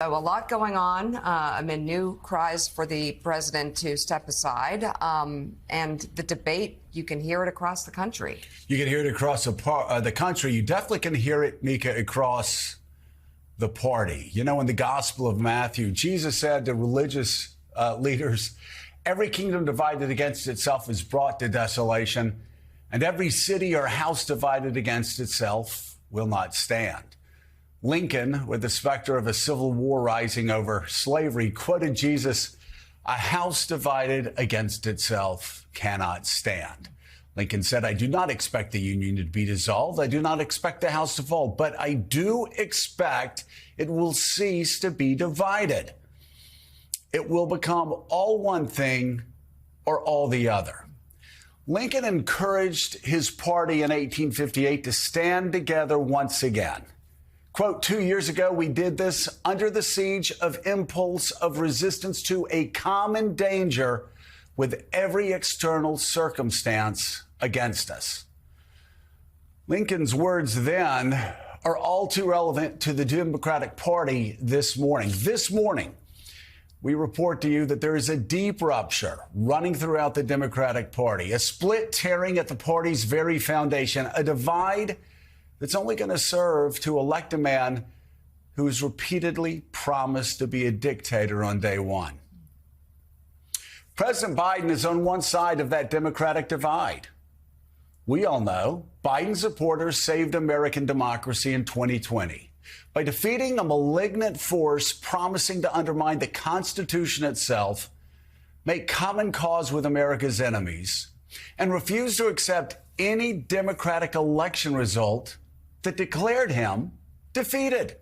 So a lot going on amid new cries for the president to step aside. And the debate, you can hear it across the country. You can hear it across the country. You definitely can hear it, Mika, across the party. You know, in the Gospel of Matthew, Jesus said to religious leaders, every kingdom divided against itself is brought to desolation, and every city or house divided against itself will not stand. Lincoln, with the specter of a civil war rising over slavery, quoted Jesus, "A house divided against itself cannot stand." Lincoln said, "I do not expect the Union to be dissolved. I do not expect the house to fall, but I do expect it will cease to be divided. It will become all one thing or all the other." Lincoln encouraged his party in 1858 to stand together once again. Quote, "2 years ago, we did this under the siege of impulse of resistance to a common danger with every external circumstance against us." Lincoln's words then are all too relevant to the Democratic Party this morning. This morning, we report to you that there is a deep rupture running throughout the Democratic Party, a split tearing at the party's very foundation, a divide that's only going to serve to elect a man who has repeatedly promised to be a dictator on day one. President Biden is on one side of that Democratic divide. We all know Biden supporters saved American democracy in 2020 by defeating a malignant force promising to undermine the Constitution itself, make common cause with America's enemies, and refuse to accept any Democratic election result that declared him defeated.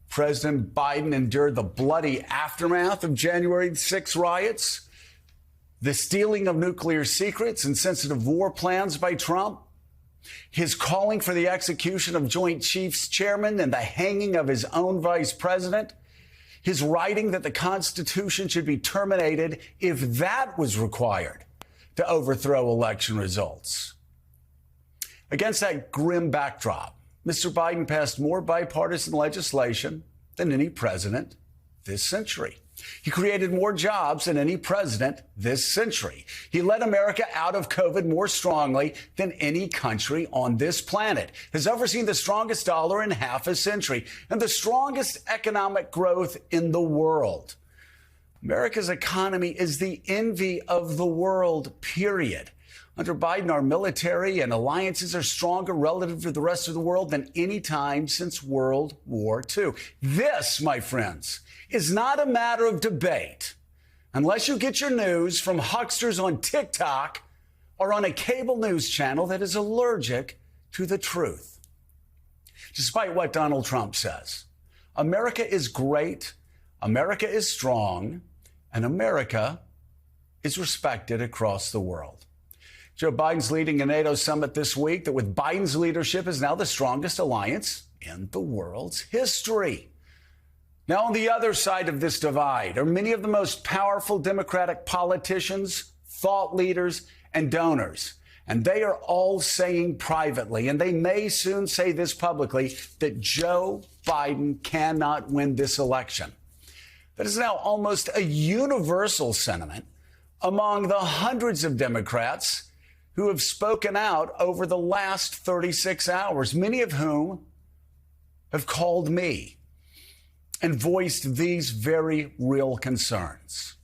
President Biden endured the bloody aftermath of January 6 riots, the stealing of nuclear secrets and sensitive war plans by Trump, his calling for the execution of Joint Chiefs Chairman and the hanging of his own vice president, his writing that the Constitution should be terminated if that was required to overthrow election results. Against that grim backdrop, Mr. Biden passed more bipartisan legislation than any president this century. He created more jobs than any president this century. He led America out of COVID more strongly than any country on this planet, has overseen the strongest dollar in half a century and the strongest economic growth in the world. America's economy is the envy of the world, period. Under Biden, our military and alliances are stronger relative to the rest of the world than any time since World War II. This, my friends, is not a matter of debate unless you get your news from hucksters on TikTok or on a cable news channel that is allergic to the truth. Despite what Donald Trump says, America is great, America is strong, and America is respected across the world. Joe Biden's leading a NATO summit this week that with Biden's leadership is now the strongest alliance in the world's history. Now, on the other side of this divide are many of the most powerful Democratic politicians, thought leaders, and donors. And they are all saying privately, and they may soon say this publicly, that Joe Biden cannot win this election. That is now almost a universal sentiment among the hundreds of Democrats who have spoken out over the last 36 hours, many of whom have called me and voiced these very real concerns.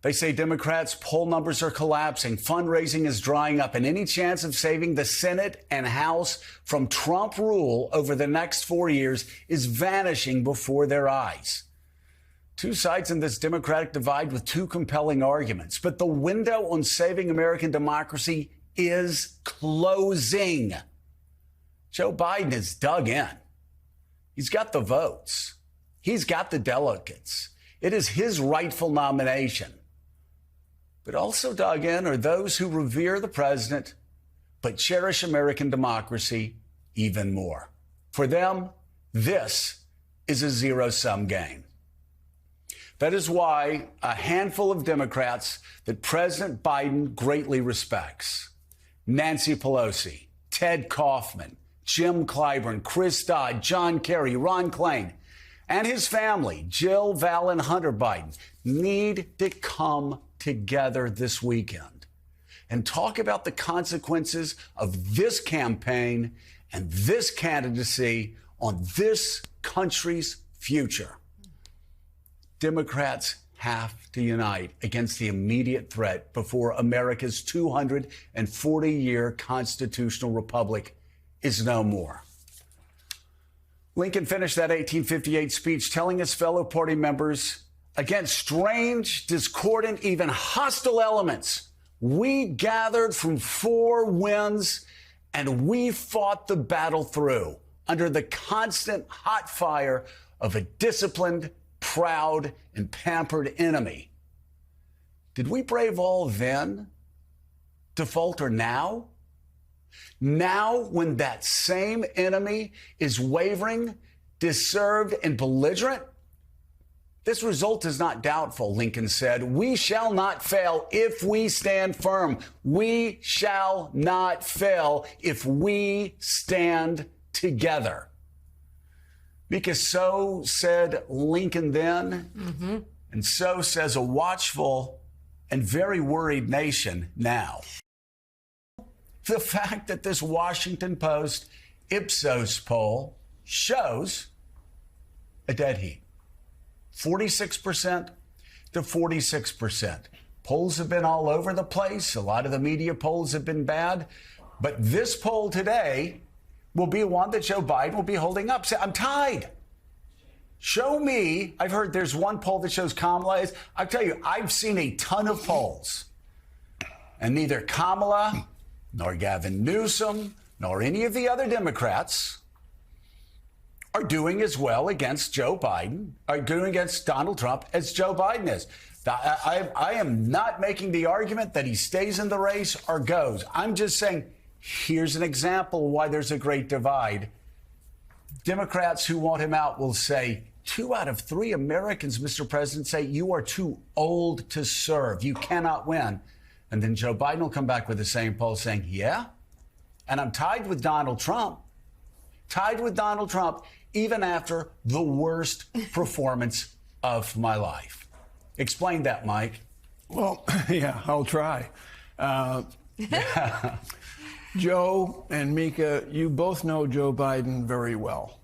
They say Democrats' poll numbers are collapsing, fundraising is drying up, and any chance of saving the Senate and House from Trump rule over the next 4 years is vanishing before their eyes. Two sides in this Democratic divide with two compelling arguments, but the window on saving American democracy is closing. Joe Biden is dug in. He's got the votes. He's got the delegates. It is his rightful nomination. But also dug in are those who revere the president, but cherish American democracy even more. For them, this is a zero-sum game. That is why a handful of Democrats that President Biden greatly respects, Nancy Pelosi, Ted Kaufman, Jim Clyburn, Chris Dodd, John Kerry, Ron Klain, and his family, Jill, Val, and Hunter Biden, need to come together this weekend and talk about the consequences of this campaign and this candidacy on this country's future. Democrats have to unite against the immediate threat before America's 240-year constitutional republic is no more. Lincoln finished that 1858 speech telling his fellow party members, against strange, discordant, even hostile elements, we gathered from four winds and we fought the battle through under the constant hot fire of a disciplined, proud, and pampered enemy. Did we brave all then to falter now? Now, when that same enemy is wavering, disturbed, and belligerent? This result is not doubtful, Lincoln said. We shall not fail if we stand firm. We shall not fail if we stand together. Because so said Lincoln then, and so says a watchful and very worried nation now. The fact that this Washington Post Ipsos poll shows a dead heat. 46% to 46%. Polls have been all over the place. A lot of the media polls have been bad. But this poll today will be one that Joe Biden will be holding up. Say, I'm tied. Show me. I've heard there's one poll that shows Kamala is. I tell you, I've seen a ton of polls. And neither Kamala nor Gavin Newsom nor any of the other Democrats are doing as well against Joe Biden, are doing against Donald Trump as Joe Biden is. I am not making the argument that he stays in the race or goes. I'm just saying, here's an example why there's a great divide. Democrats who want him out will say, 2 out of 3 Americans, Mr. President, say you are too old to serve. You cannot win. And then Joe Biden will come back with the same poll saying, yeah, and I'm tied with Donald Trump. Tied with Donald Trump, even after the worst performance of my life. Explain that, Mike. Well, yeah, I'll try. Joe and Mika, you both know Joe Biden very well.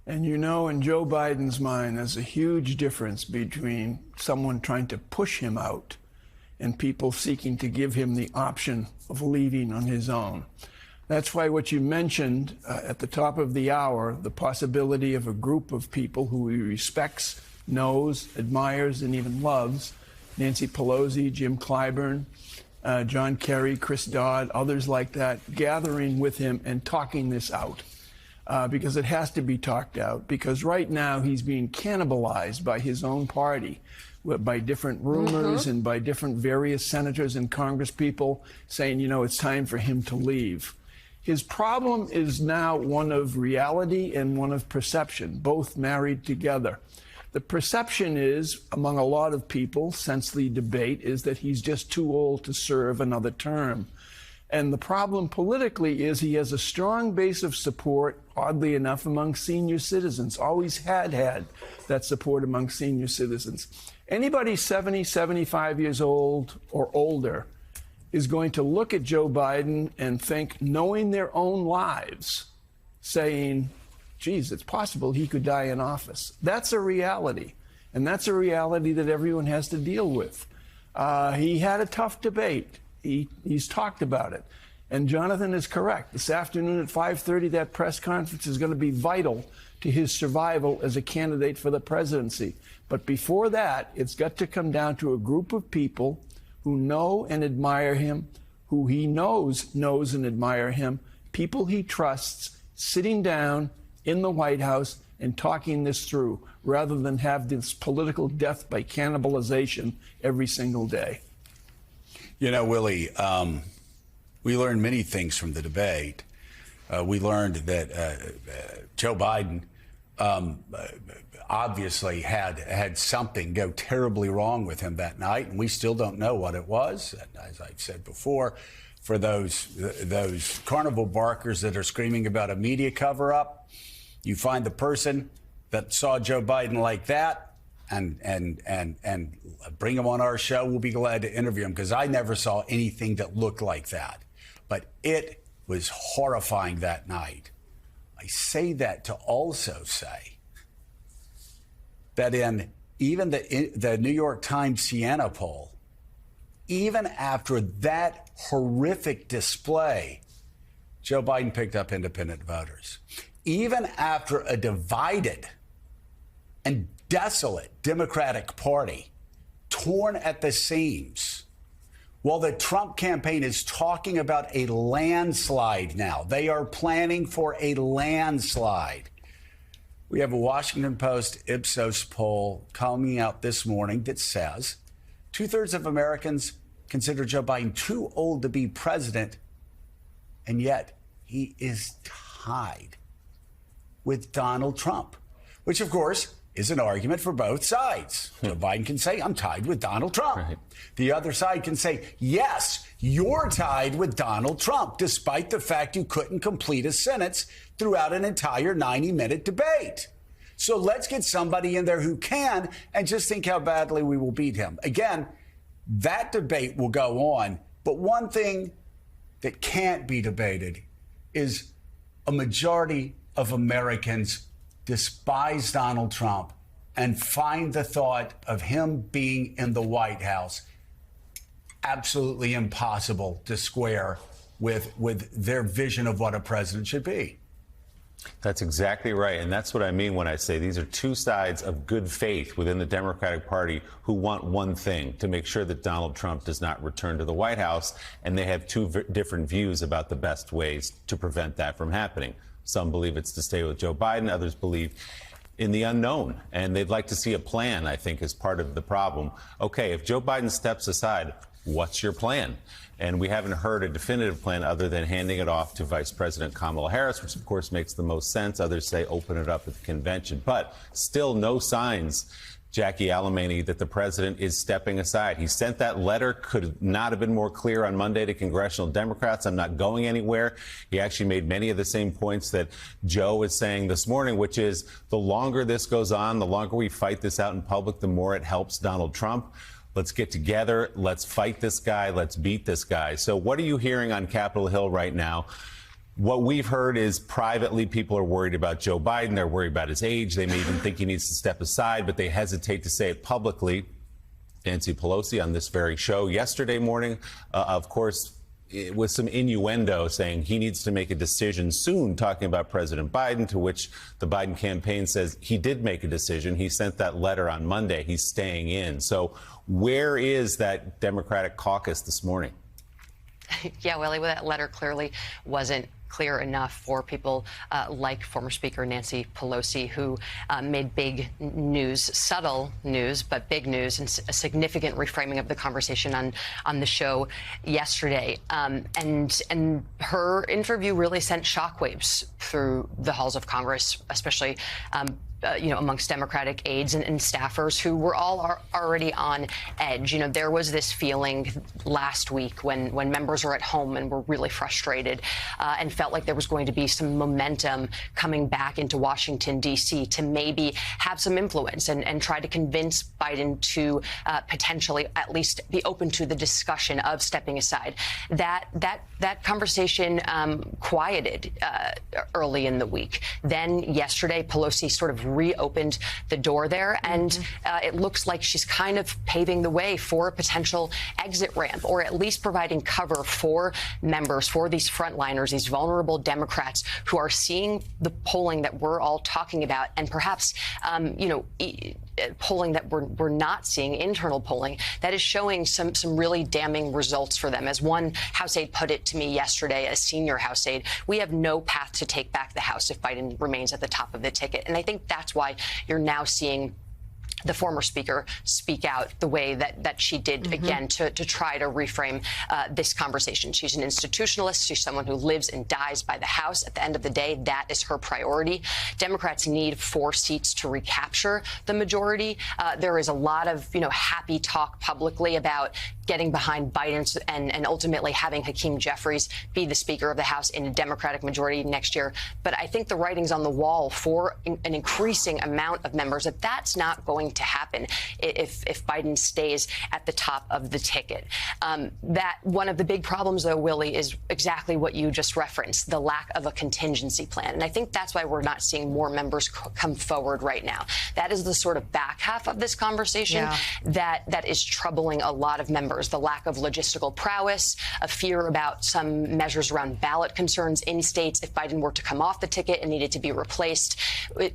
And you know, in Joe Biden's mind, there's a huge difference between someone trying to push him out and people seeking to give him the option of leaving on his own. That's why what you mentioned at the top of the hour, the possibility of a group of people who he respects, knows, admires, and even loves, Nancy Pelosi, Jim Clyburn, John Kerry, Chris Dodd, others like that, gathering with him and talking this out. Because it has to be talked out, because right now he's being cannibalized by his own party, by different rumors and by different various senators and congresspeople saying, you know, it's time for him to leave. His problem is now one of reality and one of perception, both married together. The perception is, among a lot of people, since the debate, is that he's just too old to serve another term. And the problem politically is he has a strong base of support, oddly enough, among senior citizens, always had that support among senior citizens. Anybody 70, 75 years old or older is going to look at Joe Biden and think, knowing their own lives, saying, geez, it's possible he could die in office. That's a reality. And that's a reality that everyone has to deal with. He had a tough debate. He's talked about it. And Jonathan is correct. This afternoon at 5:30, that press conference is going to be vital to his survival as a candidate for the presidency. But before that, it's got to come down to a group of people who know and admire him, who he knows and admire him, people he trusts, sitting down in the White House and talking this through, rather than have this political death by cannibalization every single day. You know, Willie, we learned many things from the debate. We learned that Joe Biden obviously had something go terribly wrong with him that night, and we still don't know what it was. And as I've said before, for those carnival barkers that are screaming about a media cover-up, you find the person that saw Joe Biden like that and bring him on our show. We'll be glad to interview him because I never saw anything that looked like that. But it was horrifying that night. I say that to also say that in even the New York Times Siena poll, even after that horrific display, Joe Biden picked up independent voters. Even after a divided and desolate Democratic Party torn at the seams, while the Trump campaign is talking about a landslide now, they are planning for a landslide. We have a Washington Post Ipsos poll coming out this morning that says 2/3 of Americans consider Joe Biden too old to be president, and yet he is tied with Donald Trump, which, of course, is an argument for both sides. Joe Biden can say, I'm tied with Donald Trump. Right. The other side can say, yes, you're tied with Donald Trump, despite the fact you couldn't complete a sentence throughout an entire 90-minute debate. So let's get somebody in there who can, and just think how badly we will beat him. Again, that debate will go on. But one thing that can't be debated is a majority of Americans despise Donald Trump and find the thought of him being in the White House absolutely impossible to square with their vision of what a president should be. That's exactly right. And that's what I mean when I say these are two sides of good faith within the Democratic Party who want one thing, to make sure that Donald Trump does not return to the White House. And they have two different views about the best ways to prevent that from happening. Some believe it's to stay with Joe Biden. Others believe in the unknown. And they'd like to see a plan, I think, as part of the problem. OK, if Joe Biden steps aside, what's your plan? And we haven't heard a definitive plan other than handing it off to Vice President Kamala Harris, which, of course, makes the most sense. Others say open it up at the convention. But still no signs, Jackie Alemany, that the president is stepping aside. He sent that letter, could not have been more clear on Monday to congressional Democrats. I'm not going anywhere. He actually made many of the same points that Joe is saying this morning, which is the longer this goes on, the longer we fight this out in public, the more it helps Donald Trump. Let's get together. Let's fight this guy. Let's beat this guy. So what are you hearing on Capitol Hill right now? What we've heard is privately people are worried about Joe Biden. They're worried about his age. They may even think he needs to step aside, but they hesitate to say it publicly. Nancy Pelosi on this very show yesterday morning, of course, with some innuendo saying he needs to make a decision soon, talking about President Biden, to which the Biden campaign says he did make a decision. He sent that letter on Monday. He's staying in. So where is that Democratic caucus this morning? Yeah, Willie, well, that letter clearly wasn't clear enough for people like former Speaker Nancy Pelosi, who made big news, subtle news, but big news, and a significant reframing of the conversation on the show yesterday. And her interview really sent shockwaves through the halls of Congress, especially amongst Democratic aides and staffers who were all already on edge. There was this feeling last week when members were at home and were really frustrated and felt like there was going to be some momentum coming back into Washington, D.C. to maybe have some influence and try to convince Biden to potentially at least be open to the discussion of stepping aside. That conversation quieted early in the week. Then yesterday, Pelosi sort of reopened the door there, and it looks like she's kind of paving the way for a potential exit ramp, or at least providing cover for members, for these frontliners, these vulnerable Democrats who are seeing the polling that we're all talking about, and perhaps polling that we're not seeing, internal polling, that is showing some really damning results for them. As one House aide put it to me yesterday, a senior House aide, we have no path to take back the House if Biden remains at the top of the ticket. And I think that's why you're now seeing the former speaker speak out the way that she did, again, to try to reframe this conversation. She's an institutionalist. She's someone who lives and dies by the House. At the end of the day, that is her priority. Democrats need 4 seats to recapture the majority. There is a lot of, happy talk publicly about getting behind Biden and ultimately having Hakeem Jeffries be the Speaker of the House in a Democratic majority next year. But I think the writing's on the wall for an increasing amount of members that that's not going to happen if Biden stays at the top of the ticket. That one of the big problems, though, Willie, is exactly what you just referenced, the lack of a contingency plan. And I think that's why we're not seeing more members come forward right now. That is the sort of back half of this conversation that is troubling a lot of members. The lack of logistical prowess, a fear about some measures around ballot concerns in states. If Biden were to come off the ticket and needed to be replaced,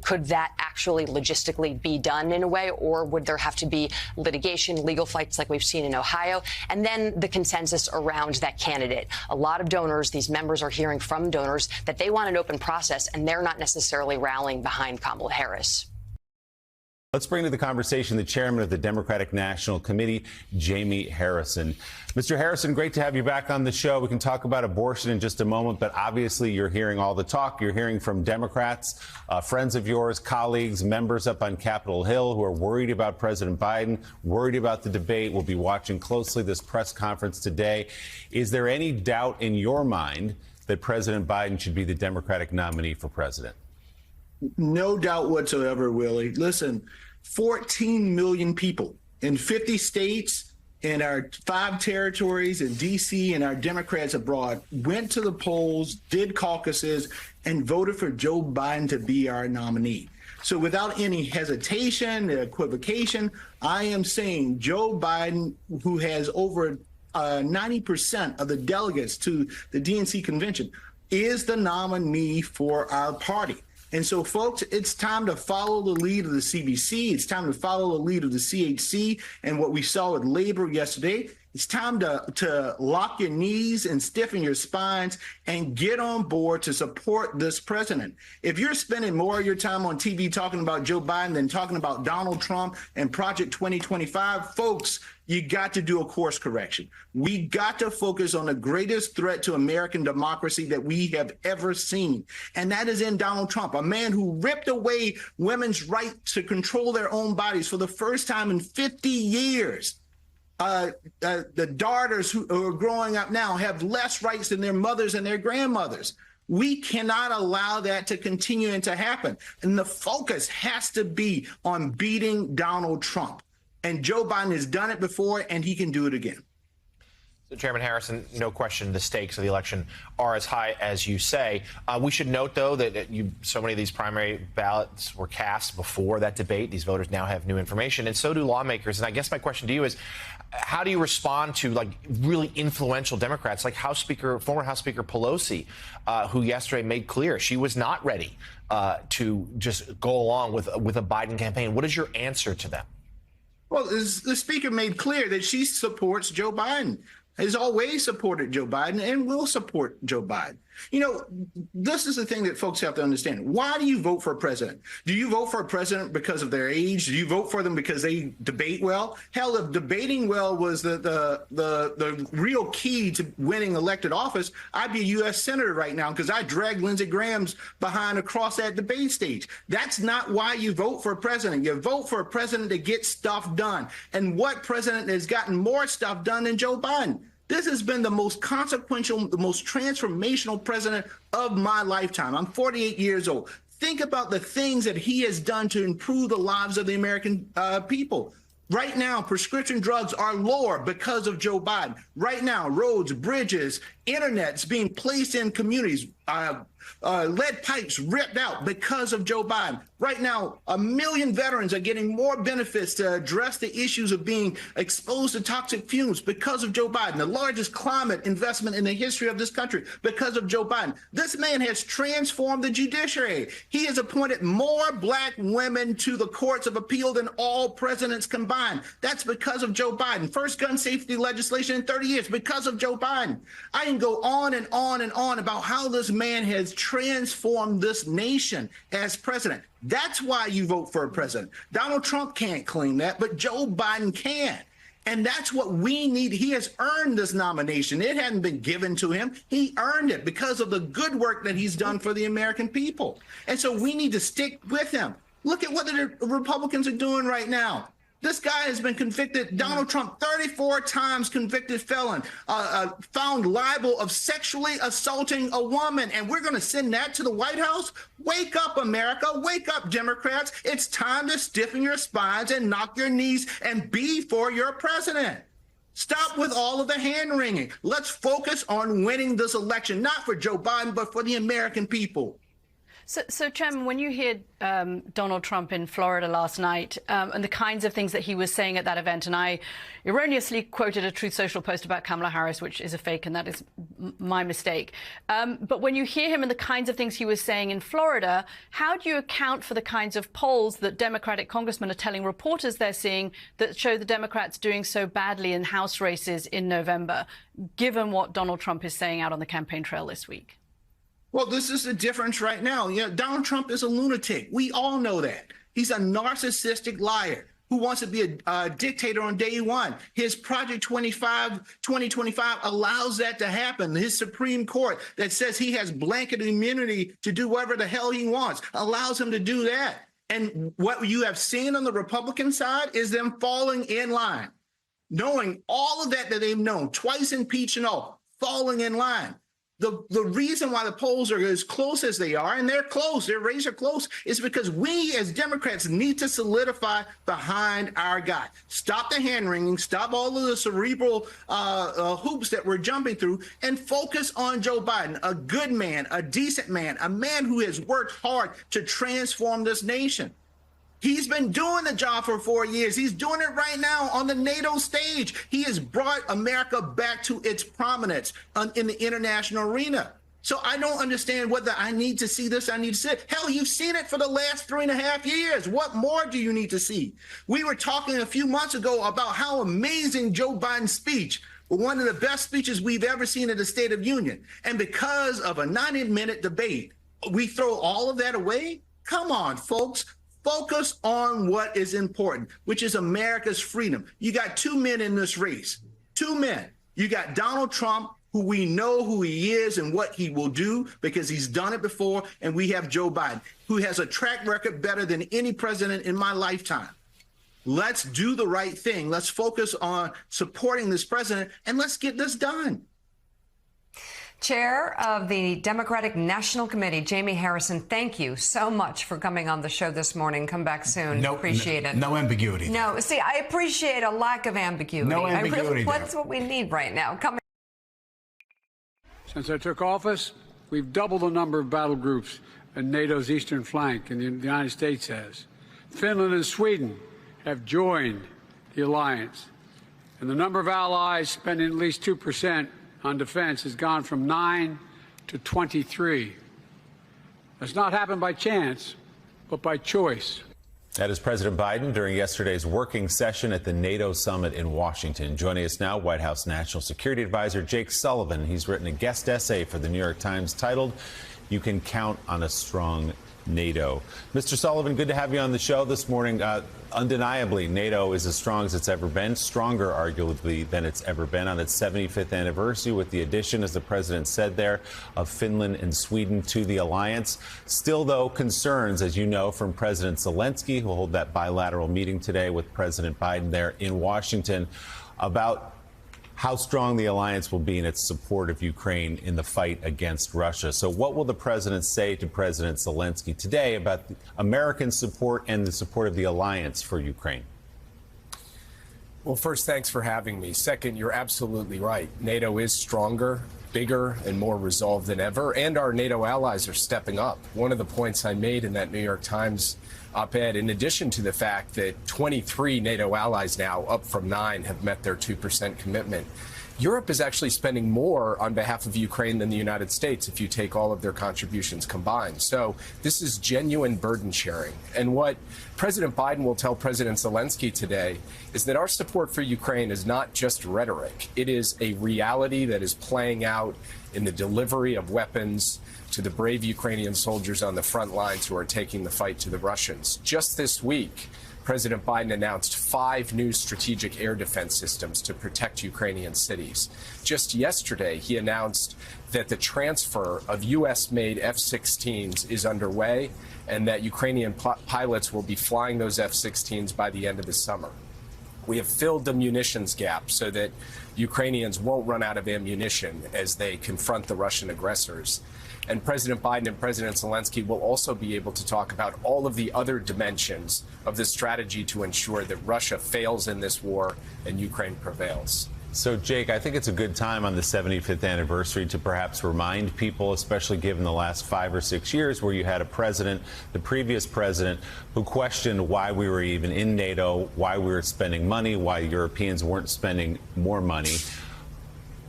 could that actually logistically be done in a way, or would there have to be litigation, legal fights like we've seen in Ohio? And then the consensus around that candidate. A lot of donors, these members are hearing from donors that they want an open process, and they're not necessarily rallying behind Kamala Harris. Let's bring to the conversation the chairman of the Democratic National Committee, Jamie Harrison. Mr. Harrison, great to have you back on the show. We can talk about abortion in just a moment, but obviously you're hearing all the talk. You're hearing from Democrats, friends of yours, colleagues, members up on Capitol Hill who are worried about President Biden, worried about the debate. We'll be watching closely this press conference today. Is there any doubt in your mind that President Biden should be the Democratic nominee for president? No doubt whatsoever, Willie. Listen, 14 million people in 50 states, in our 5 territories, in D.C., and our Democrats abroad went to the polls, did caucuses, and voted for Joe Biden to be our nominee. So without any hesitation, equivocation, I am saying Joe Biden, who has over 90% of the delegates to the DNC convention, is the nominee for our party. And so, folks, it's time to follow the lead of the CBC. It's time to follow the lead of the CHC and what we saw with labor yesterday. It's time to lock your knees and stiffen your spines and get on board to support this president. If you're spending more of your time on TV talking about Joe Biden than talking about Donald Trump and Project 2025, folks, you got to do a course correction. We got to focus on the greatest threat to American democracy that we have ever seen. And that is in Donald Trump, a man who ripped away women's right to control their own bodies for the first time in 50 years. The daughters who are growing up now have less rights than their mothers and their grandmothers. We cannot allow that to continue and to happen. And the focus has to be on beating Donald Trump. And Joe Biden has done it before, and he can do it again. So, Chairman Harrison, no question the stakes of the election are as high as you say. We should note, though, that so many of these primary ballots were cast before that debate. These voters now have new information, and so do lawmakers. And I guess my question to you is, how do you respond to really influential Democrats like former House Speaker Pelosi, who yesterday made clear she was not ready to just go along with a Biden campaign? What is your answer to them? Well, the speaker made clear that she supports Joe Biden, has always supported Joe Biden, and will support Joe Biden. You know, this is the thing that folks have to understand. Why do you vote for a president? Do you vote for a president because of their age? Do you vote for them because they debate well? Hell, if debating well was the real key to winning elected office, I'd be a U.S. Senator right now because I dragged Lindsey Graham's behind across that debate stage. That's not why you vote for a president. You vote for a president to get stuff done. And what president has gotten more stuff done than Joe Biden? This has been the most consequential, the most transformational president of my lifetime. I'm 48 years old. Think about the things that he has done to improve the lives of the American people. Right now, prescription drugs are lower because of Joe Biden. Right now, roads, bridges, internet's being placed in communities, lead pipes ripped out because of Joe Biden. Right now, 1 million veterans are getting more benefits to address the issues of being exposed to toxic fumes because of Joe Biden, the largest climate investment in the history of this country because of Joe Biden. This man has transformed the judiciary. He has appointed more black women to the courts of appeal than all presidents combined. That's because of Joe Biden. First gun safety legislation in 30 years because of Joe Biden. I can go on and on and on about how this man has transform this nation as president. That's why you vote for a president. Donald Trump can't claim that, but Joe Biden can. And that's what we need. He has earned this nomination. It hadn't been given to him. He earned it because of the good work that he's done for the American people. And so we need to stick with him. Look at what the Republicans are doing right now. This guy has been convicted, Donald Trump, 34 times convicted felon, found liable of sexually assaulting a woman. And we're going to send that to the White House? Wake up, America. Wake up, Democrats. It's time to stiffen your spines and knock your knees and be for your president. Stop with all of the hand-wringing. Let's focus on winning this election, not for Joe Biden, but for the American people. So, Chairman, when you hear Donald Trump in Florida last night and the kinds of things that he was saying at that event, and I erroneously quoted a Truth Social post about Kamala Harris, which is a fake, and that is my mistake. But when you hear him and the kinds of things he was saying in Florida, how do you account for the kinds of polls that Democratic congressmen are telling reporters they're seeing that show the Democrats doing so badly in House races in November, given what Donald Trump is saying out on the campaign trail this week? Well, this is the difference right now. Donald Trump is a lunatic. We all know that. He's a narcissistic liar who wants to be a dictator on day one. His Project 2025 allows that to happen. His Supreme Court that says he has blanket immunity to do whatever the hell he wants allows him to do that. And what you have seen on the Republican side is them falling in line, knowing all of that they've known, twice impeached and all, falling in line. The reason why the polls are as close as they are, and they're close, their races are close, is because we as Democrats need to solidify behind our guy. Stop the hand-wringing, stop all of the cerebral hoops that we're jumping through, and focus on Joe Biden, a good man, a decent man, a man who has worked hard to transform this nation. He's been doing the job for 4 years. He's doing it right now on the NATO stage. He has brought America back to its prominence in the international arena. So I don't understand whether I need to see this, I need to see it. Hell, you've seen it for the last 3.5 years. What more do you need to see? We were talking a few months ago about how amazing Joe Biden's speech was, one of the best speeches we've ever seen in the State of Union. And because of a 90-minute debate, we throw all of that away? Come on, folks. Focus on what is important, which is America's freedom. You got two men in this race, two men. You got Donald Trump, who we know who he is and what he will do because he's done it before. And we have Joe Biden, who has a track record better than any president in my lifetime. Let's do the right thing. Let's focus on supporting this president and let's get this done. Chair of the Democratic National Committee, Jamie Harrison, thank you so much for coming on the show this morning. Come back soon. Appreciate it. No ambiguity. No, see, I appreciate a lack of ambiguity. No ambiguity. That's what we need right now. Since I took office, we've doubled the number of battle groups in NATO's eastern flank, and the United States has. Finland and Sweden have joined the alliance, and the number of allies spending at least 2% on defense has gone from 9 to 23. That's not happened by chance, but by choice. That is President Biden during yesterday's working session at the NATO summit in Washington. Joining us now, White House National Security Advisor Jake Sullivan. He's written a guest essay for the New York Times titled, "You Can Count on a Strong NATO." Mr. Sullivan, good to have you on the show this morning. Undeniably, NATO is as strong as it's ever been, stronger, arguably, than it's ever been on its 75th anniversary, with the addition, as the president said there, of Finland and Sweden to the alliance. Still, though, concerns, as you know, from President Zelensky, who will hold that bilateral meeting today with President Biden there in Washington, about how strong the alliance will be in its support of Ukraine in the fight against Russia. So what will the president say to President Zelensky today about the American support and the support of the alliance for Ukraine? Well, first, thanks for having me. Second, you're absolutely right. NATO is stronger, bigger, and more resolved than ever, and our NATO allies are stepping up. One of the points I made in that New York Times op-ed, in addition to the fact that 23 NATO allies now, up from 9, have met their 2% commitment, Europe is actually spending more on behalf of Ukraine than the United States if you take all of their contributions combined. So this is genuine burden sharing. And what President Biden will tell President Zelensky today is that our support for Ukraine is not just rhetoric. It is a reality that is playing out in the delivery of weapons to the brave Ukrainian soldiers on the front lines who are taking the fight to the Russians. Just this week, President Biden announced 5 new strategic air defense systems to protect Ukrainian cities. Just yesterday, he announced that the transfer of U.S.-made F-16s is underway and that Ukrainian pilots will be flying those F-16s by the end of the summer. We have filled the munitions gap so that Ukrainians won't run out of ammunition as they confront the Russian aggressors. And President Biden and President Zelensky will also be able to talk about all of the other dimensions of the strategy to ensure that Russia fails in this war and Ukraine prevails. So, Jake, I think it's a good time on the 75th anniversary to perhaps remind people, especially given the last 5 or 6 years where you had a president, the previous president, who questioned why we were even in NATO, why we were spending money, why Europeans weren't spending more money.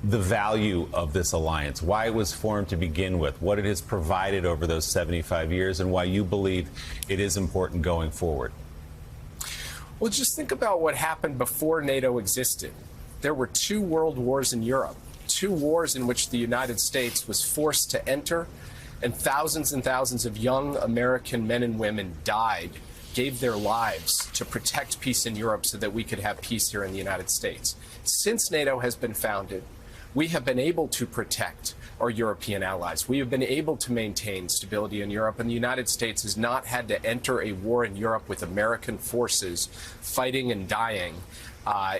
The value of this alliance, why it was formed to begin with, what it has provided over those 75 years, and why you believe it is important going forward. Well, just think about what happened before NATO existed. There were 2 world wars in Europe, 2 wars in which the United States was forced to enter, and thousands of young American men and women died, gave their lives to protect peace in Europe so that we could have peace here in the United States. Since NATO has been founded, we have been able to protect our European allies. We have been able to maintain stability in Europe, and the United States has not had to enter a war in Europe with American forces fighting and dying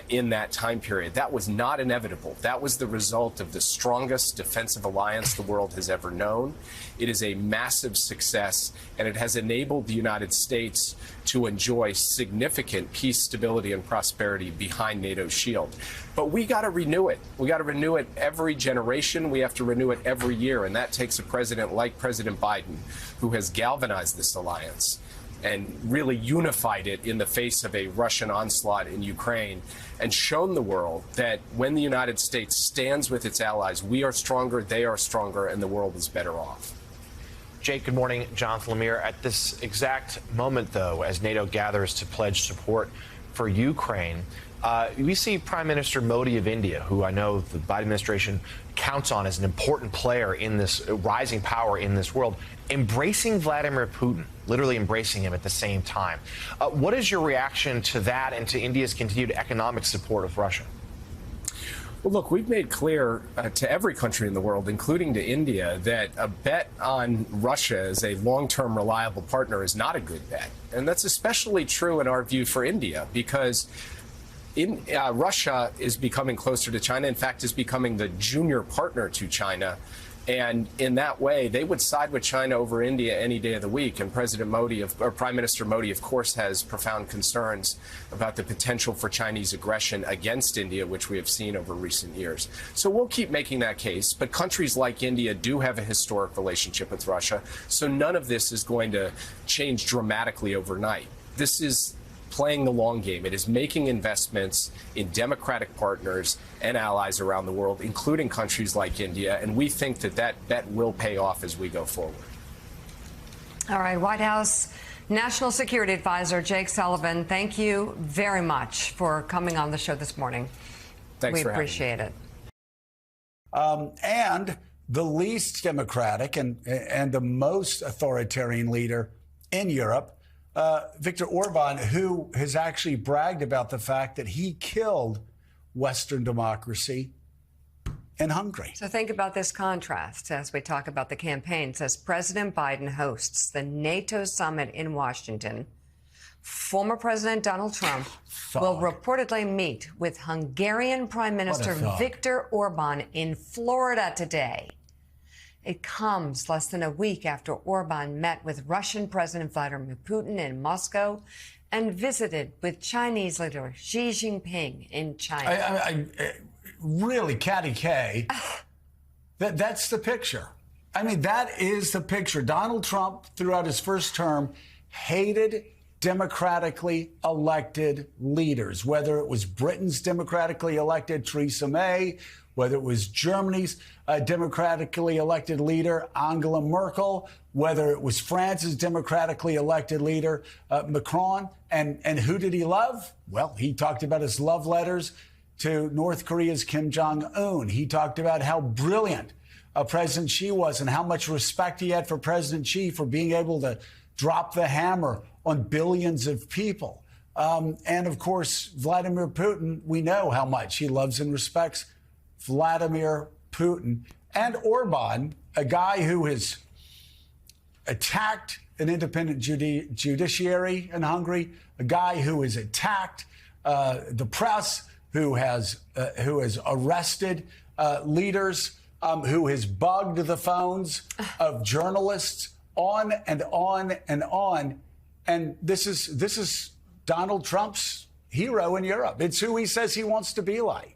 in that time period. That was not inevitable. That was the result of the strongest defensive alliance the world has ever known. It is a massive success, and it has enabled the United States to enjoy significant peace, stability, and prosperity behind NATO's shield. But we got to renew it. We got to renew it every generation. We have to renew it every year, and that takes a president like President Biden, who has galvanized this alliance and really unified it in the face of a Russian onslaught in Ukraine, and shown the world that when the United States stands with its allies, we are stronger, they are stronger, and the world is better off. Jake, good morning. Jonathan Lemire. At this exact moment, though, as NATO gathers to pledge support for Ukraine, we see Prime Minister Modi of India, who I know the Biden administration counts on as an important player in this rising power in this world, embracing Vladimir Putin, literally embracing him at the same time. What is your reaction to that and to India's continued economic support of Russia? Well, look, we've made clear to every country in the world, including to India, that a bet on Russia as a long-term reliable partner is not a good bet. And that's especially true in our view for India, because Russia is becoming closer to China, in fact, is becoming the junior partner to China. And in that way, they would side with China over India any day of the week. And Prime Minister Modi, of course, has profound concerns about the potential for Chinese aggression against India, which we have seen over recent years. So we'll keep making that case. But countries like India do have a historic relationship with Russia. So none of this is going to change dramatically overnight. This is playing the long game. It is making investments in democratic partners and allies around the world, including countries like India, and we think that that bet will pay off as we go forward. All right, White House National Security Advisor Jake Sullivan, thank you very much for coming on the show this morning. Thanks for having me. We appreciate it. And the least democratic and the most authoritarian leader in Europe, Viktor Orban, who has actually bragged about the fact that he killed Western democracy in Hungary. So think about this contrast as we talk about the campaign. It says President Biden hosts the NATO summit in Washington. Former President Donald Trump will reportedly meet with Hungarian Prime Minister Viktor Orban in Florida today. It comes less than a week after Orban met with Russian President Vladimir Putin in Moscow and visited with Chinese leader Xi Jinping in China. I really, Catty K, that's the picture. I mean, that is the picture. Donald Trump, throughout his first term, hated democratically elected leaders, whether it was Britain's democratically elected Theresa May, whether it was Germany's democratically elected leader, Angela Merkel, whether it was France's democratically elected leader, Macron. And who did he love? Well, he talked about his love letters to North Korea's Kim Jong-un. He talked about how brilliant President Xi was and how much respect he had for President Xi for being able to drop the hammer on billions of people. And of course, Vladimir Putin, we know how much he loves and respects Vladimir Putin. And Orban, a guy who has attacked an independent judiciary in Hungary, a guy who has attacked the press, who has arrested leaders, who has bugged the phones of journalists, on and on and on. And this is Donald Trump's hero in Europe. It's who he says he wants to be like.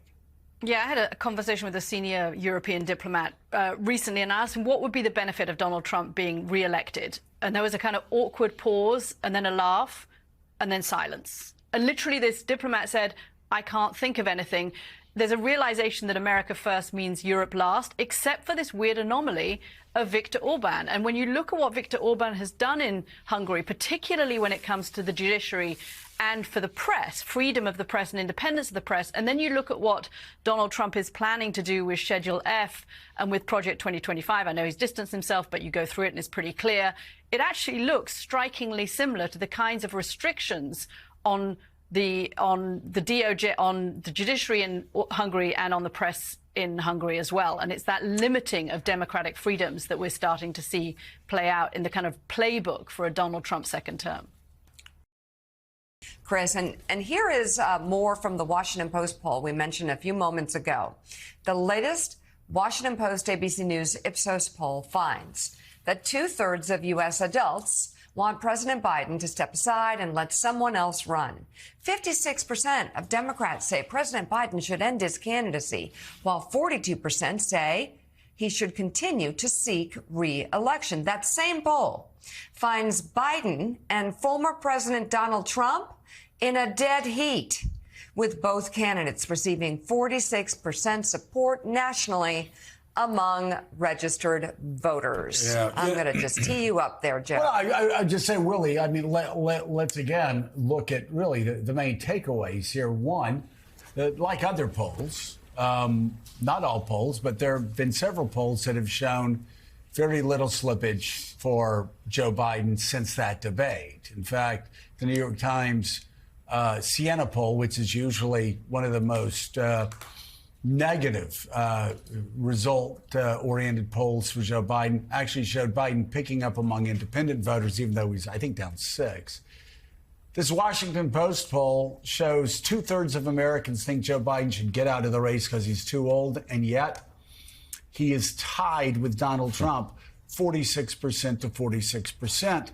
Yeah, I had a conversation with a senior European diplomat recently, and I asked him what would be the benefit of Donald Trump being re-elected. And there was a kind of awkward pause, and then a laugh, and then silence. And literally this diplomat said, I can't think of anything. There's a realization that America first means Europe last, except for this weird anomaly of Viktor Orban. And when you look at what Viktor Orban has done in Hungary, particularly when it comes to the judiciary and for the press, freedom of the press and independence of the press, and then you look at what Donald Trump is planning to do with Schedule F and with Project 2025. I know he's distanced himself, but you go through it and it's pretty clear. It actually looks strikingly similar to the kinds of restrictions on the DOJ, on the judiciary in Hungary and on the press in Hungary as well. And it's that limiting of democratic freedoms that we're starting to see play out in the kind of playbook for a Donald Trump second term. Chris, and here is more from the Washington Post poll we mentioned a few moments ago. The latest Washington Post ABC News Ipsos poll finds that 2/3 of U.S. adults want President Biden to step aside and let someone else run. 56% of Democrats say President Biden should end his candidacy, while 42% say he should continue to seek re-election. That same poll finds Biden and former President Donald Trump in a dead heat, with both candidates receiving 46% support nationally among registered voters. Yeah. I'm going to just tee you up there, Joe. Well, I just say, Willie, I mean, let's again look at really the main takeaways here. One, like other polls, not all polls, but there have been several polls that have shown very little slippage for Joe Biden since that debate. In fact, the New York Times Siena poll, which is usually one of the most negative result-oriented polls for Joe Biden, actually showed Biden picking up among independent voters, even though he's, I think, down 6. This Washington Post poll shows 2/3 of Americans think Joe Biden should get out of the race because he's too old, and yet he is tied with Donald Trump, 46% to 46%.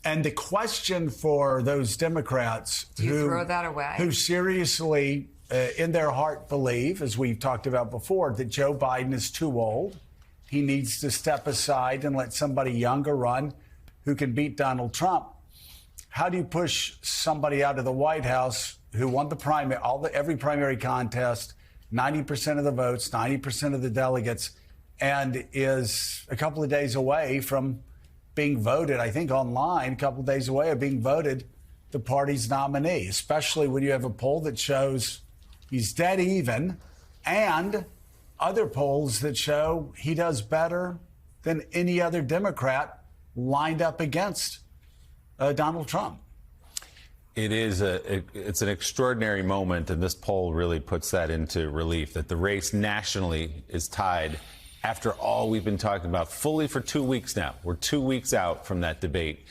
And the question for those Democrats who seriously in their heart believe, as we've talked about before, that Joe Biden is too old. He needs to step aside and let somebody younger run who can beat Donald Trump. How do you push somebody out of the White House who won the primary, every primary contest, 90% of the votes, 90% of the delegates, and is a couple of days away from being voted, I think online, a couple of days away of being voted the party's nominee, especially when you have a poll that shows he's dead even, and other polls that show he does better than any other Democrat lined up against Donald Trump. It's an extraordinary moment, and this poll really puts that into relief, that the race nationally is tied after all we've been talking about fully for 2 weeks now. We're 2 weeks out from that debate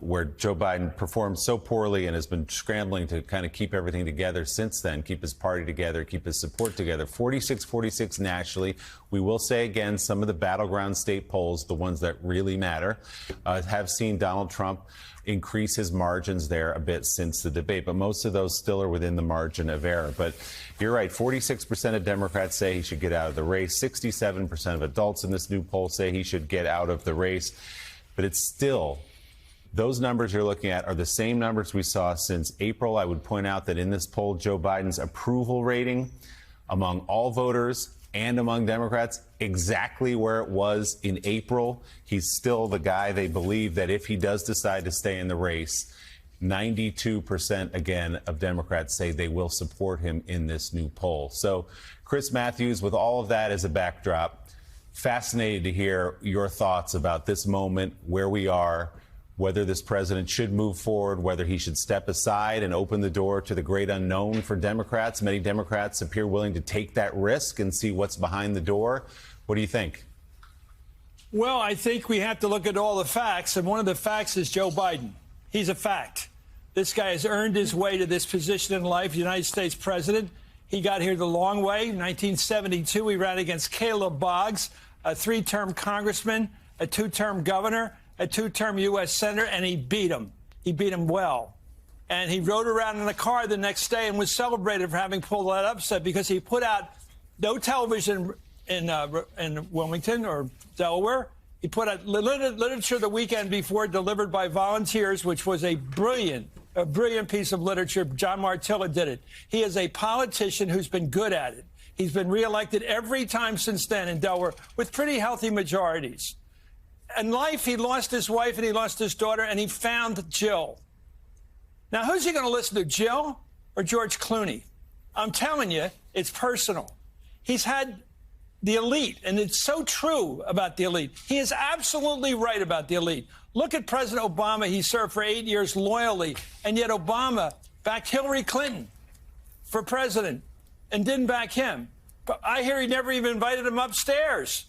where Joe Biden performed so poorly and has been scrambling to kind of keep everything together since then, keep his party together, keep his support together. 46-46 nationally. We will say again, some of the battleground state polls, the ones that really matter, have seen Donald Trump increase his margins there a bit since the debate, but most of those still are within the margin of error. But you're right, 46% of Democrats say he should get out of the race. 67% of adults in this new poll say he should get out of the race. But it's still Those numbers you're looking at are the same numbers we saw since April. I would point out that in this poll, Joe Biden's approval rating among all voters and among Democrats, exactly where it was in April. He's still the guy they believe that if he does decide to stay in the race, 92% again of Democrats say they will support him in this new poll. So, Chris Matthews, with all of that as a backdrop, fascinated to hear your thoughts about this moment, where we are, whether this president should move forward, whether he should step aside and open the door to the great unknown for Democrats. Many Democrats appear willing to take that risk and see what's behind the door. What do you think? Well, I think we have to look at all the facts, and one of the facts is Joe Biden. He's a fact. This guy has earned his way to this position in life, United States president. He got here the long way. In 1972, he ran against Caleb Boggs, a 3-term congressman, a 2-term governor, a 2-term U.S. senator, and he beat him. He beat him well. And he rode around in a car the next day and was celebrated for having pulled that upset because he put out no television in Wilmington or Delaware. He put out literature the weekend before delivered by volunteers, which was a brilliant piece of literature. John Martilla did it. He is a politician who's been good at it. He's been reelected every time since then in Delaware with pretty healthy majorities. In life, he lost his wife and he lost his daughter, and he found Jill. Now, who's he going to listen to, Jill or George Clooney? I'm telling you, it's personal. He's had the elite, and it's so true about the elite. He is absolutely right about the elite. Look at President Obama. He served for 8 years loyally, and yet Obama backed Hillary Clinton for president and didn't back him. But I hear he never even invited him upstairs.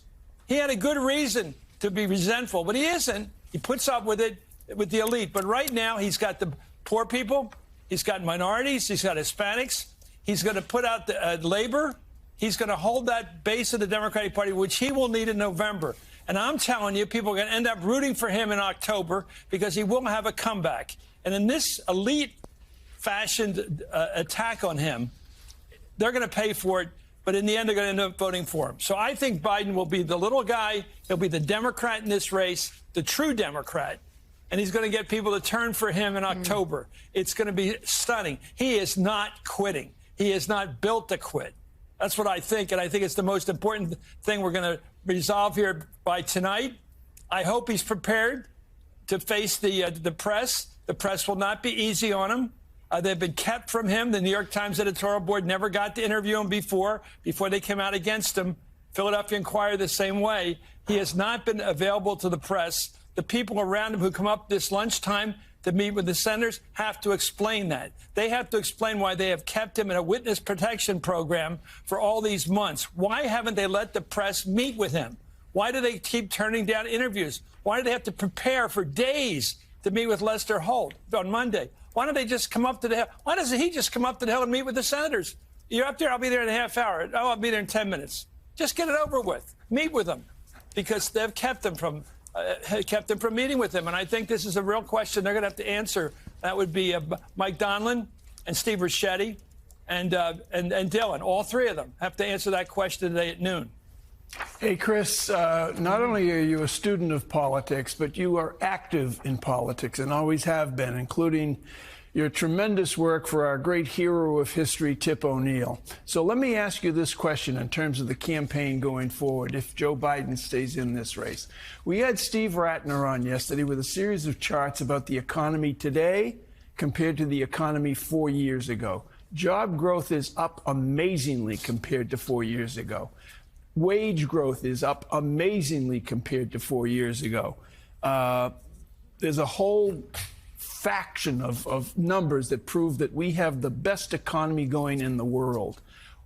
He had a good reason to be resentful, but he isn't. He puts up with it with the elite. But right now, he's got the poor people. He's got minorities. He's got Hispanics. He's going to put out the labor. He's going to hold that base of the Democratic Party, which he will need in November. And I'm telling you, people are going to end up rooting for him in October because he will have a comeback. And in this elite-fashioned attack on him, they're going to pay for it. But in the end, they're going to end up voting for him. So I think Biden will be the little guy. He'll be the Democrat in this race, the true Democrat. And he's going to get people to turn for him in October. It's going to be stunning. He is not quitting. He is not built to quit. That's what I think. And I think it's the most important thing we're going to resolve here by tonight. I hope he's prepared to face the press. The press will not be easy on him. They've been kept from him. The New York Times editorial board never got to interview him before they came out against him. Philadelphia Inquirer the same way. He has not been available to the press. The people around him who come up this lunchtime to meet with the senators have to explain that. They have to explain why they have kept him in a witness protection program for all these months. Why haven't they let the press meet with him? Why do they keep turning down interviews? Why do they have to prepare for days to meet with Lester Holt on Monday? Why don't they just come up to the Hill? Why doesn't he just come up to the Hill and meet with the senators? You're up there, I'll be there in a half hour. Oh, I'll be there in 10 minutes. Just get it over with. Meet with them because they've kept them from meeting with him. And I think this is a real question they're going to have to answer. That would be Mike Donilon and Steve Ricchetti and Dylan. All three of them have to answer that question today at noon. Hey, Chris, not only are you a student of politics, but you are active in politics and always have been, including your tremendous work for our great hero of history, Tip O'Neill. So let me ask you this question in terms of the campaign going forward, if Joe Biden stays in this race. We had Steve Ratner on yesterday with a series of charts about the economy today compared to the economy 4 years ago. Job growth is up amazingly compared to 4 years ago. Wage growth is up amazingly compared to 4 years ago. There's a whole faction of numbers that prove that we have the best economy going in the world.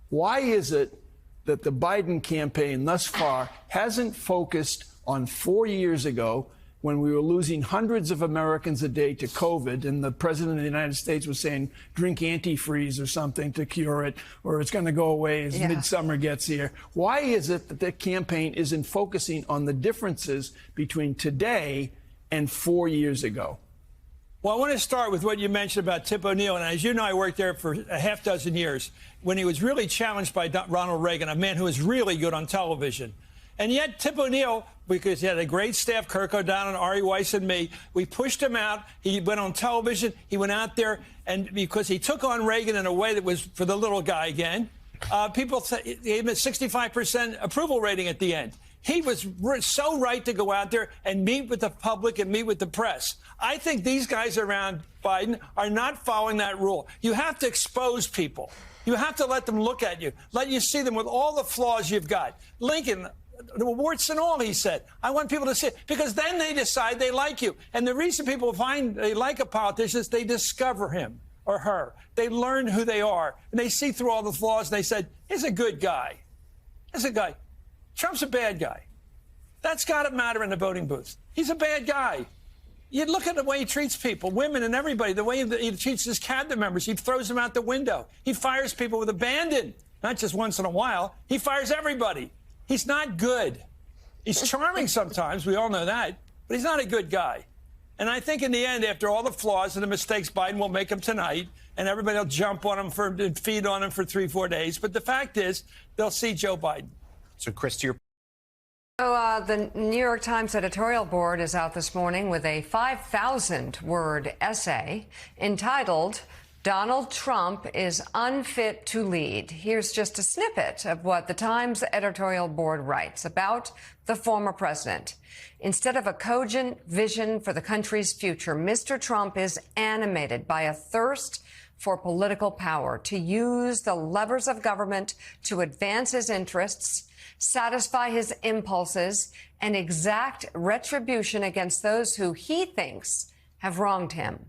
Why is it that the Biden campaign thus far hasn't focused on 4 years ago when we were losing hundreds of Americans a day to COVID, and the president of the United States was saying, drink antifreeze or something to cure it, or it's going to go away as midsummer gets here. Why is it that the campaign isn't focusing on the differences between today and 4 years ago? Well, I want to start with what you mentioned about Tip O'Neill. And as you know, I worked there for a half dozen years when he was really challenged by Ronald Reagan, a man who was really good on television. And yet Tip O'Neill, because he had a great staff, Kirk O'Donnell, Ari Weiss, and me, we pushed him out. He went on television. He went out there, and because he took on Reagan in a way that was for the little guy again, people gave him a 65% approval rating at the end. He was so right to go out there and meet with the public and meet with the press. I think these guys around Biden are not following that rule. You have to expose people. You have to let them look at you, let you see them with all the flaws you've got. Lincoln, the warts and all, he said. I want people to see it, because then they decide they like you. And the reason people find they like a politician is they discover him or her. They learn who they are, and they see through all the flaws, and they said, he's a good guy. He's a guy. Trump's a bad guy. That's got to matter in the voting booth. He's a bad guy. You look at the way he treats people, women and everybody, the way he treats his cabinet members. He throws them out the window. He fires people with abandon, not just once in a while. He fires everybody. He's not good. He's charming sometimes. We all know that. But he's not a good guy. And I think in the end, after all the flaws and the mistakes, Biden will make them tonight, and everybody will jump on him and feed on him for 3-4 days. But the fact is, they'll see Joe Biden. So, Chris, to your So the New York Times editorial board is out this morning with a 5,000-word essay entitled, Donald Trump is unfit to lead. Here's just a snippet of what the Times editorial board writes about the former president. Instead of a cogent vision for the country's future, Mr. Trump is animated by a thirst for political power, to use the levers of government to advance his interests, satisfy his impulses, and exact retribution against those who he thinks have wronged him.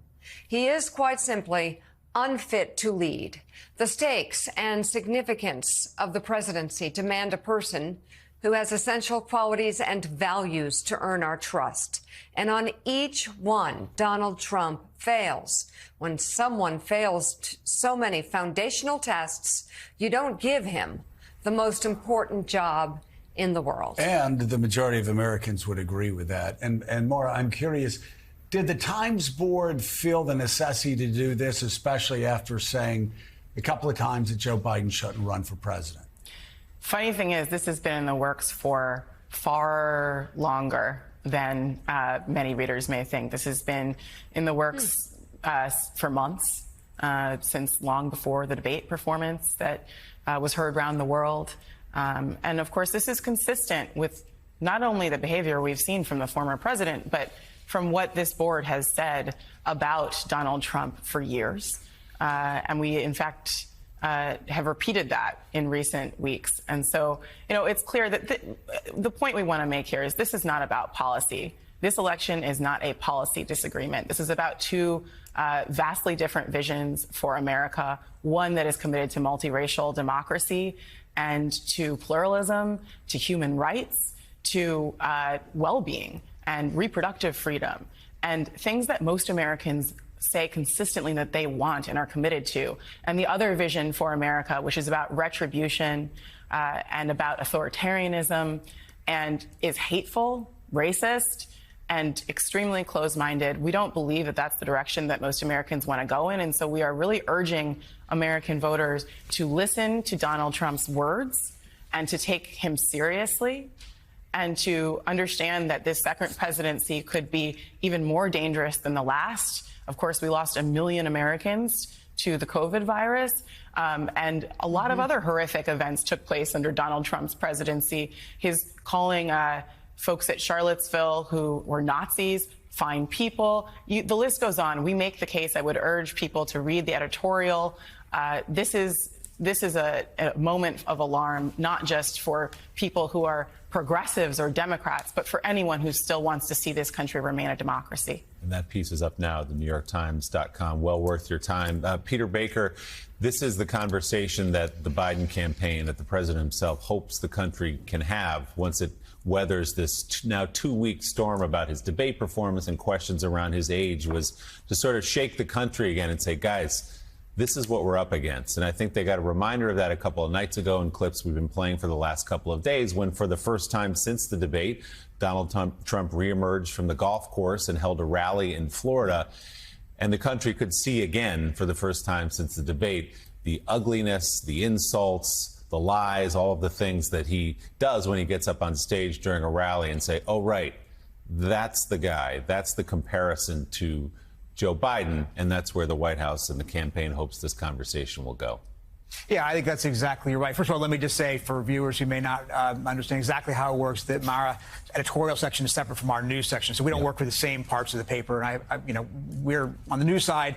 He is quite simply unfit to lead. The stakes and significance of the presidency demand a person who has essential qualities and values to earn our trust. And on each one, Donald Trump fails. When someone fails so many foundational tests, you don't give him the most important job in the world. And the majority of Americans would agree with that. And Maura, I'm curious, did the Times board feel the necessity to do this, especially after saying a couple of times that Joe Biden shouldn't run for president? Funny thing is, this has been in the works for far longer than many readers may think. This has been in the works for months, since long before the debate performance that was heard around the world. And of course, this is consistent with not only the behavior we've seen from the former president, but from what this board has said about Donald Trump for years. And we, in fact, have repeated that in recent weeks. And so, it's clear that the point we want to make here is this is not about policy. This election is not a policy disagreement. This is about two vastly different visions for America, one that is committed to multiracial democracy and to pluralism, to human rights, to well-being and reproductive freedom, and things that most Americans say consistently that they want and are committed to. And the other vision for America, which is about retribution and about authoritarianism, and is hateful, racist, and extremely closed-minded. We don't believe that that's the direction that most Americans want to go in. And so we are really urging American voters to listen to Donald Trump's words and to take him seriously, and to understand that this second presidency could be even more dangerous than the last. Of course, we lost 1 million Americans to the COVID virus, and a lot of other horrific events took place under Donald Trump's presidency. His calling folks at Charlottesville who were Nazis fine people. The list goes on. We make the case. I would urge people to read the editorial. This is a moment of alarm, not just for people who are progressives or Democrats, but for anyone who still wants to see this country remain a democracy. And that piece is up now at thenewyorktimes.com. Well worth your time. Peter Baker, this is the conversation that the Biden campaign, that the president himself hopes the country can have once it weathers this now 2-week storm about his debate performance and questions around his age, was to sort of shake the country again and say, guys, this is what we're up against. And I think they got a reminder of that a couple of nights ago in clips we've been playing for the last couple of days, when for the first time since the debate, Donald Trump reemerged from the golf course and held a rally in Florida. And the country could see again, for the first time since the debate, the ugliness, the insults, the lies, all of the things that he does when he gets up on stage during a rally and say, oh, right, that's the guy. That's the comparison to Joe Biden. And that's where the White House and the campaign hopes this conversation will go. Yeah, I think that's exactly right. First of all, let me just say for viewers who may not understand exactly how it works, that Mara editorial section is separate from our news section, so we don't work for the same parts of the paper. And we're on the news side.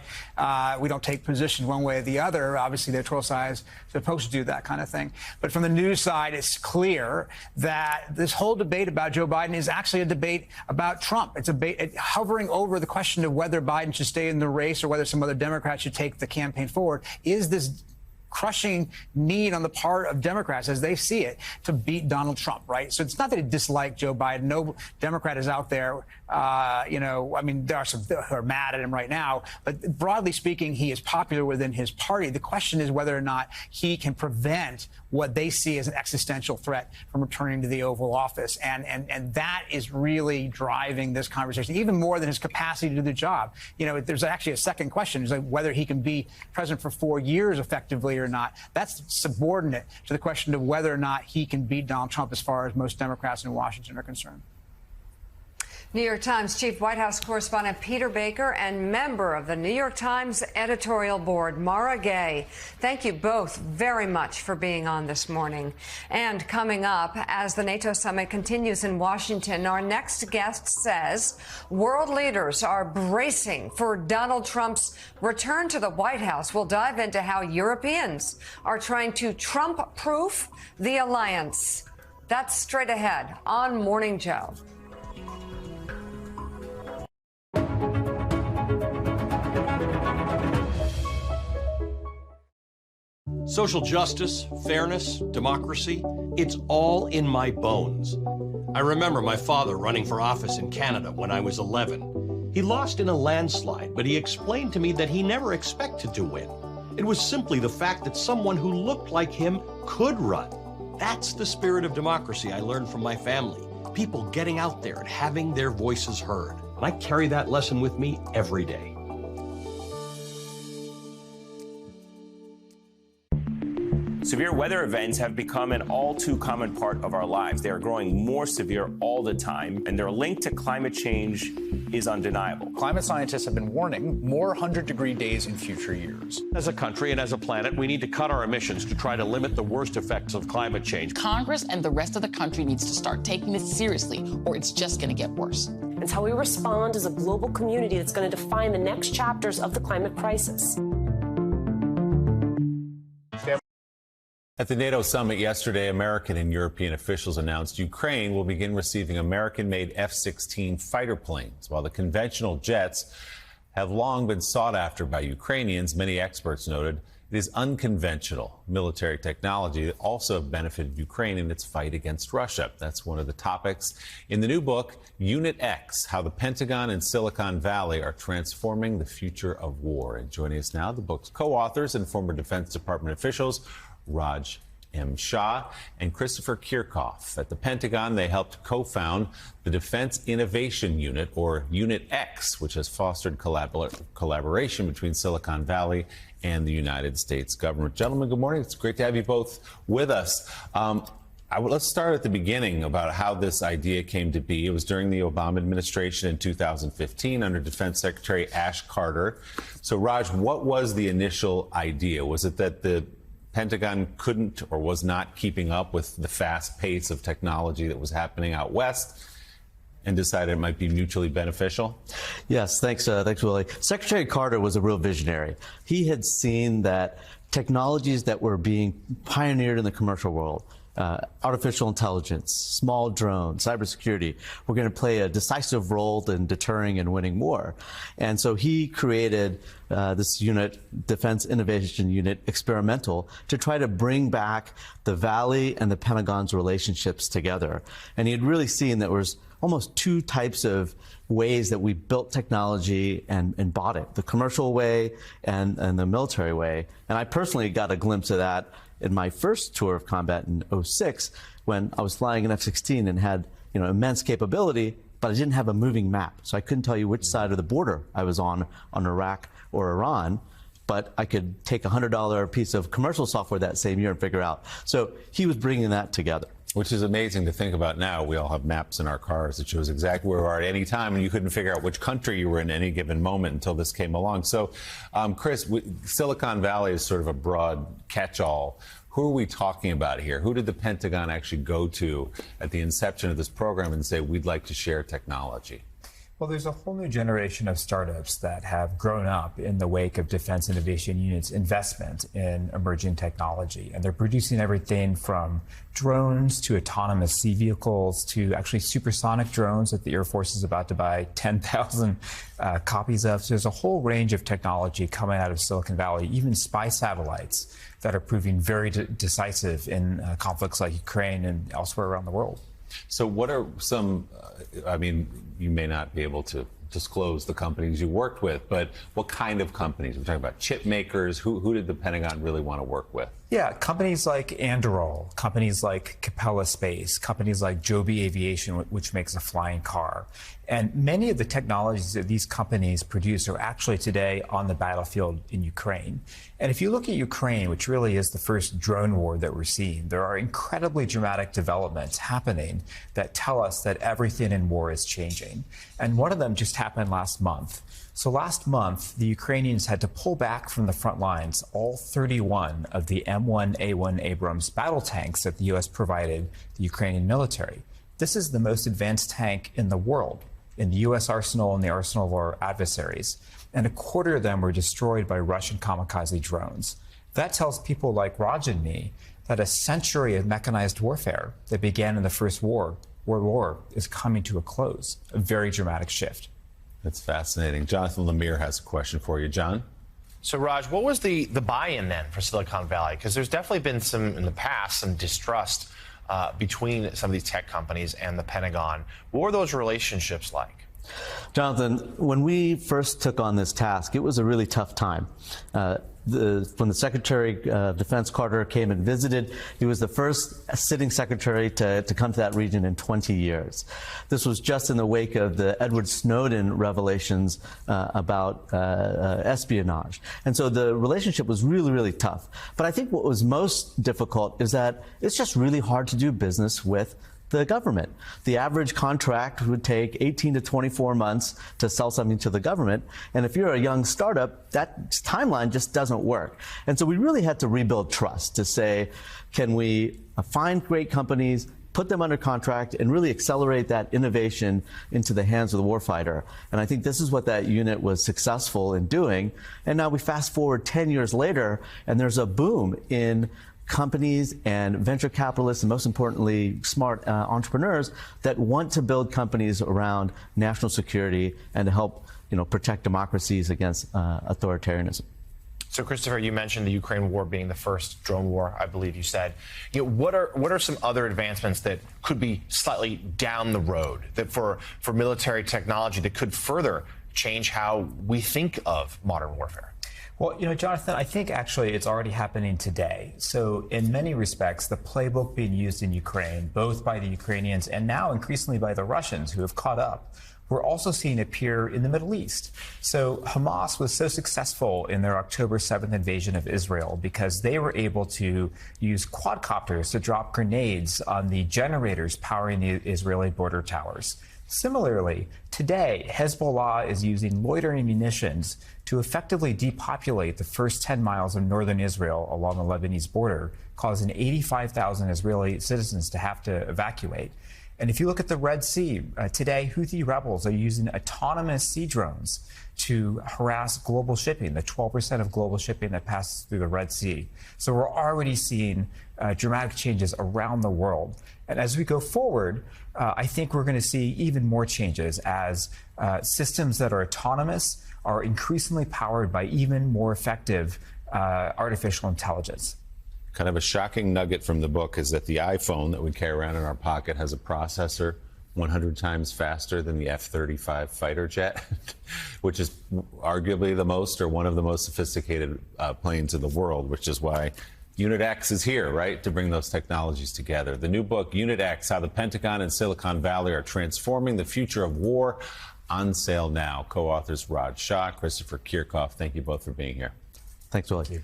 We don't take positions one way or the other. Obviously, the editorial side is supposed to do that kind of thing. But from the news side, it's clear that this whole debate about Joe Biden is actually a debate about Trump. It's a debate hovering over the question of whether Biden should stay in the race or whether some other Democrat should take the campaign forward. Is this crushing need on the part of Democrats, as they see it, to beat Donald Trump, right? So it's not that they dislike Joe Biden. No Democrat is out there, there are some who are mad at him right now, but broadly speaking, he is popular within his party. The question is whether or not he can prevent what they see as an existential threat from returning to the Oval Office. And that is really driving this conversation, even more than his capacity to do the job. There's actually a second question, is like whether he can be president for 4 years effectively or not. That's subordinate to the question of whether or not he can beat Donald Trump as far as most Democrats in Washington are concerned. New York Times Chief White House Correspondent Peter Baker and member of the New York Times editorial board, Mara Gay. Thank you both very much for being on this morning. And coming up, as the NATO summit continues in Washington, our next guest says world leaders are bracing for Donald Trump's return to the White House. We'll dive into how Europeans are trying to Trump-proof the alliance. That's straight ahead on Morning Joe. Social justice, fairness, democracy, it's all in my bones. I remember my father running for office in Canada when I was 11. He lost in a landslide, but he explained to me that he never expected to win. It was simply the fact that someone who looked like him could run. That's the spirit of democracy I learned from my family. People getting out there and having their voices heard. And I carry that lesson with me every day. Severe weather events have become an all too common part of our lives. They are growing more severe all the time, and their link to climate change is undeniable. Climate scientists have been warning more 100-degree days in future years. As a country and as a planet, we need to cut our emissions to try to limit the worst effects of climate change. Congress and the rest of the country needs to start taking this seriously, or it's just going to get worse. It's how we respond as a global community that's going to define the next chapters of the climate crisis. At the NATO summit yesterday, American and European officials announced Ukraine will begin receiving American-made F-16 fighter planes. While the conventional jets have long been sought after by Ukrainians, many experts noted it is unconventional military technology that also benefited Ukraine in its fight against Russia. That's one of the topics in the new book, Unit X, How the Pentagon and Silicon Valley Are Transforming the Future of War. And joining us now, the book's co-authors and former Defense Department officials, Raj M. Shah and Christopher Kirchhoff. At the Pentagon, they helped co-found the Defense Innovation Unit, or Unit X, which has fostered collaboration between Silicon Valley and the United States government. Gentlemen, good morning. It's great to have you both with us. Let's start at the beginning about how this idea came to be. It was during the Obama administration in 2015 under Defense Secretary Ash Carter. So, Raj, what was the initial idea? Was it that the Pentagon couldn't or was not keeping up with the fast pace of technology that was happening out west and decided it might be mutually beneficial? Yes, thanks, Willie. Secretary Carter was a real visionary. He had seen that technologies that were being pioneered in the commercial world, artificial intelligence, small drones, cybersecurity, were going to play a decisive role in deterring and winning war. And so he created this unit, Defense Innovation Unit Experimental, to try to bring back the Valley and the Pentagon's relationships together. And he had really seen that there was almost two types of ways that we built technology and bought it, the commercial way and the military way. And I personally got a glimpse of that in my first tour of combat in 2006, when I was flying an F-16 and had immense capability, but I didn't have a moving map. So I couldn't tell you which side of the border I was on Iraq or Iran. but I could take a $100 piece of commercial software that same year and figure out. So he was bringing that together. Which is amazing to think about now. We all have maps in our cars that shows exactly where we are at any time, and you couldn't figure out which country you were in any given moment until this came along. So, Chris, Silicon Valley is sort of a broad catch-all. Who are we talking about here? Who did the Pentagon actually go to at the inception of this program and say, we'd like to share technology? Well, there's a whole new generation of startups that have grown up in the wake of Defense Innovation Unit's investment in emerging technology. And they're producing everything from drones to autonomous sea vehicles to actually supersonic drones that the Air Force is about to buy 10,000 copies of. So there's a whole range of technology coming out of Silicon Valley, even spy satellites that are proving very decisive in conflicts like Ukraine and elsewhere around the world. So what are some, I mean, you may not be able to disclose the companies you worked with, but what kind of companies? We're talking about chip makers. Who did the Pentagon really want to work with? Yeah, companies like Anduril, companies like Capella Space, companies like Joby Aviation, which makes a flying car. And many of the technologies that these companies produce are actually today on the battlefield in Ukraine. And if you look at Ukraine, which really is the first drone war that we're seeing, there are incredibly dramatic developments happening that tell us that everything in war is changing. And one of them just happened last month. So last month, the Ukrainians had to pull back from the front lines all 31 of the M1A1 Abrams battle tanks that the U.S. provided the Ukrainian military. This is the most advanced tank in the world, in the U.S. arsenal and the arsenal of our adversaries. And a quarter of them were destroyed by Russian kamikaze drones. That tells people like Raj and me that a century of mechanized warfare that began in the First World War is coming to a close, a very dramatic shift. That's fascinating. Jonathan Lemire has a question for you. John? So, Raj, what was the buy-in then for Silicon Valley? Because there's definitely been some, in the past, some distrust between some of these tech companies and the Pentagon. What were those relationships like? Jonathan, when we first took on this task, it was a really tough time. When the Secretary of Defense Carter came and visited, he was the first sitting secretary to come to that region in 20 years. This was just in the wake of the Edward Snowden revelations about espionage. And so the relationship was really, really tough. But I think what was most difficult is that it's just really hard to do business with the government. The average contract would take 18 to 24 months to sell something to the government. And if you're a young startup, that timeline just doesn't work. And so we really had to rebuild trust to say, can we find great companies, put them under contract, and really accelerate that innovation into the hands of the warfighter? And I think this is what that unit was successful in doing. And now we fast forward 10 years later, and there's a boom in companies and venture capitalists, and most importantly, smart entrepreneurs that want to build companies around national security and to help, protect democracies against authoritarianism. So, Christopher, you mentioned the Ukraine war being the first drone war, I believe you said. What are some other advancements that could be slightly down the road that for military technology that could further change how we think of modern warfare? Well, Jonathan, I think actually it's already happening today. So in many respects, the playbook being used in Ukraine, both by the Ukrainians and now increasingly by the Russians who have caught up, we're also seeing appear in the Middle East. So Hamas was so successful in their October 7th invasion of Israel because they were able to use quadcopters to drop grenades on the generators powering the Israeli border towers. Similarly, today, Hezbollah is using loitering munitions to effectively depopulate the first 10 miles of northern Israel along the Lebanese border, causing 85,000 Israeli citizens to have to evacuate. And if you look at the Red Sea, today, Houthi rebels are using autonomous sea drones to harass global shipping, the 12% of global shipping that passes through the Red Sea. So we're already seeing dramatic changes around the world. And as we go forward, I think we're going to see even more changes as systems that are autonomous are increasingly powered by even more effective artificial intelligence. Kind of a shocking nugget from the book is that the iPhone that we carry around in our pocket has a processor 100 times faster than the F-35 fighter jet, which is arguably the most or one of the most sophisticated planes in the world, which is why Unit X is here, right, to bring those technologies together. The new book, Unit X, How the Pentagon and Silicon Valley Are Transforming the Future of War, on sale now. Co-authors Raj Shah, Christopher Kirchhoff, thank you both for being here. Thanks, Willie.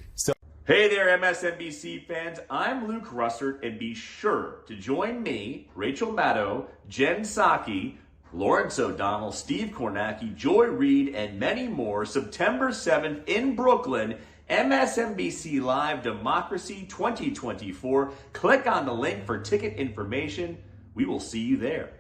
Hey there, MSNBC fans. I'm Luke Russert, and be sure to join me, Rachel Maddow, Jen Psaki, Lawrence O'Donnell, Steve Kornacki, Joy Reid, and many more September 7th in Brooklyn. MSNBC Live Democracy 2024. Click on the link for ticket information. We will see you there.